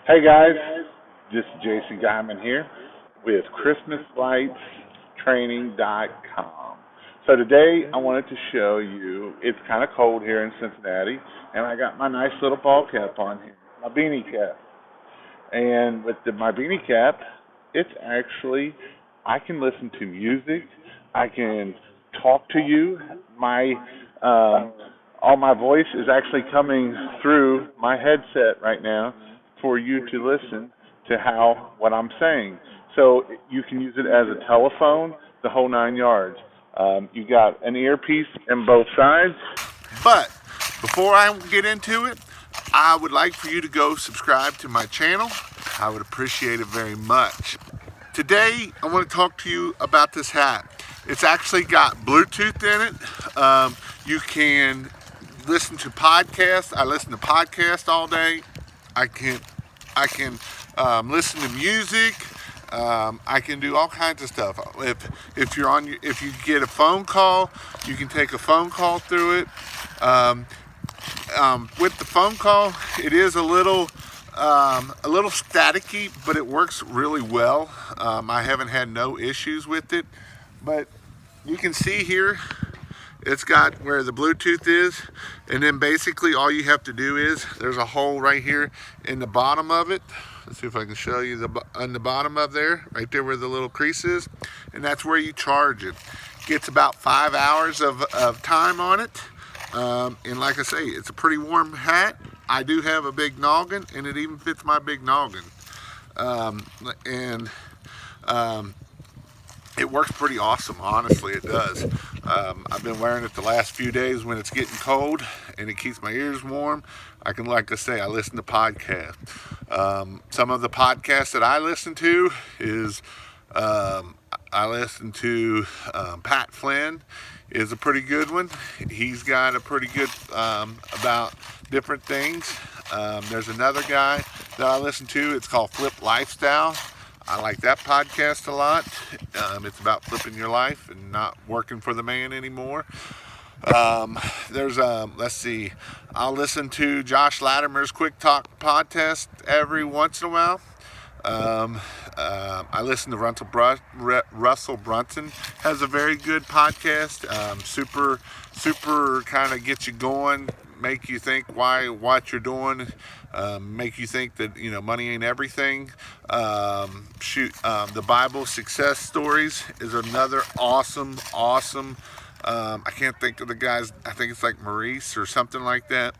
Hey guys, this is Jason Guyman here with ChristmasLightsTraining.com. So today I wanted to show you, it's kind of cold here in Cincinnati, and I got my nice little ball cap on here, my beanie cap. And with my beanie cap, it's actually, I can listen to music, I can talk to you, um, all my voice is actually coming through my headset right now for you to listen to what I'm saying. So you can use it as a telephone, the whole 9 yards. You got an earpiece in both sides. But before I get into it, I would like for you to go subscribe to my channel. I would appreciate it very much. Today, I want to talk to you about this hat. It's actually got Bluetooth in it. You can listen to podcasts. I listen to podcasts all day. I can listen to music. I can do all kinds of stuff. If you get a phone call, you can take a phone call through it. With the phone call, it is a little staticky, but it works really well. I haven't had no issues with it, but you can see here, it's got where the Bluetooth is, and then basically all you have to do is, there's a hole right here in the bottom of it. Let's see if I can show you on the bottom of there, right there where the little crease is, and that's where you charge it. Gets about 5 hours of time on it. And like I say, it's a pretty warm hat. I do have a big noggin, and it even fits my big noggin. It works pretty awesome, honestly, it does. I've been wearing it the last few days when it's getting cold, and it keeps my ears warm. Like I say, I listen to podcasts. Some of the podcasts that I listen to is, I listen to Pat Flynn is a pretty good one. He's got a pretty good about different things. There's another guy that I listen to. It's called Flip Lifestyle. I like that podcast a lot. It's about flipping your life and not working for the man anymore. Let's see, I'll listen to Josh Latimer's Quick Talk podcast every once in a while. I listen to Russell Brunson has a very good podcast. Super kind of gets you going, make you think what you're doing, make you think that money ain't everything. The Bible Success Stories is another awesome. I can't think of the guys. I think it's like Maurice or something like that.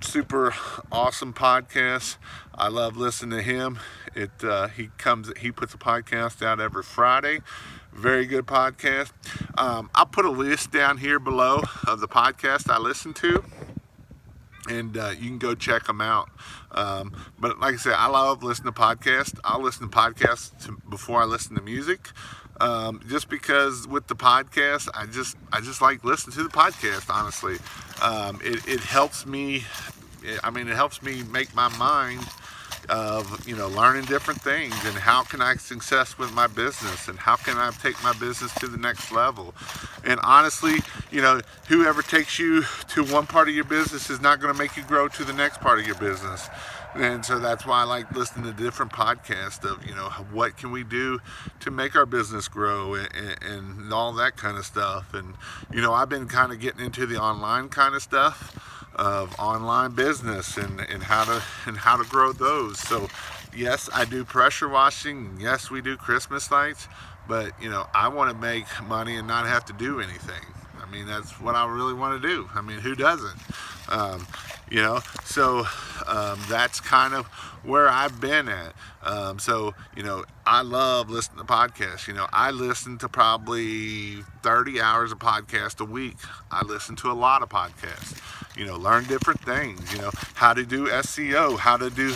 Super awesome podcast. I love listening to him. He puts a podcast out every Friday. Very good podcast. I'll put a list down here below of the podcasts I listen to, and you can go check them out. But like I said, I love listening to podcasts. I'll listen to podcasts before I listen to music. Just because with the podcast, I just like listening to the podcast, honestly. It helps me, it helps me make my mind of, learning different things, and how can I success with my business, and how can I take my business to the next level. And honestly, whoever takes you to one part of your business is not going to make you grow to the next part of your business. And so that's why I like listening to different podcasts of, what can we do to make our business grow, and all that kind of stuff. And, I've been kind of getting into the online kind of stuff of online business and how to grow those. So yes, I do pressure washing. Yes, we do Christmas lights, but I want to make money and not have to do anything. That's what I really want to do. Who doesn't? So that's kind of where I've been at. I love listening to podcasts. I listen to probably 30 hours of podcast a week. I listen to a lot of podcasts. Learn different things. How to do SEO, how to do,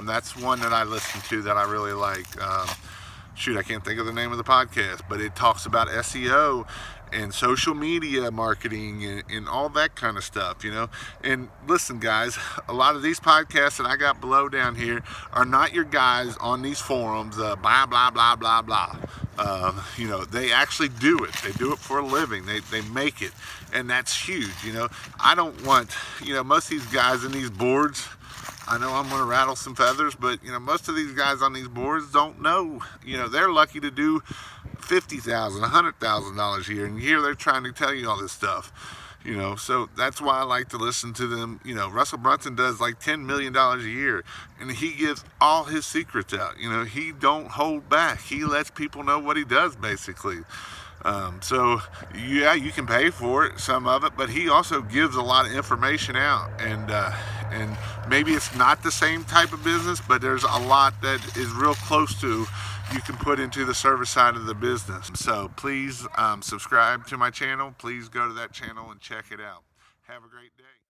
that's one that I listen to that I really like. I can't think of the name of the podcast, but it talks about SEO and social media marketing and all that kind of stuff, And listen, guys, a lot of these podcasts that I got below down here are not your guys on these forums, blah, blah, blah, blah, blah. They actually do it. They do it for a living. They make it, and that's huge. I don't want, most of these guys in these boards, I know I'm going to rattle some feathers, but most of these guys on these boards don't know. They're lucky to do $50,000, $100,000 a year, and here they're trying to tell you all this stuff. So that's why I like to listen to them. Russell Brunson does like $10 million a year, and he gives all his secrets out. He don't hold back. He lets people know what he does, basically. So yeah, you can pay for it, some of it, but he also gives a lot of information out, and maybe it's not the same type of business, but there's a lot that is real close to you can put into the service side of the business. So please subscribe to my channel. Please go to that channel and check it out. Have a great day.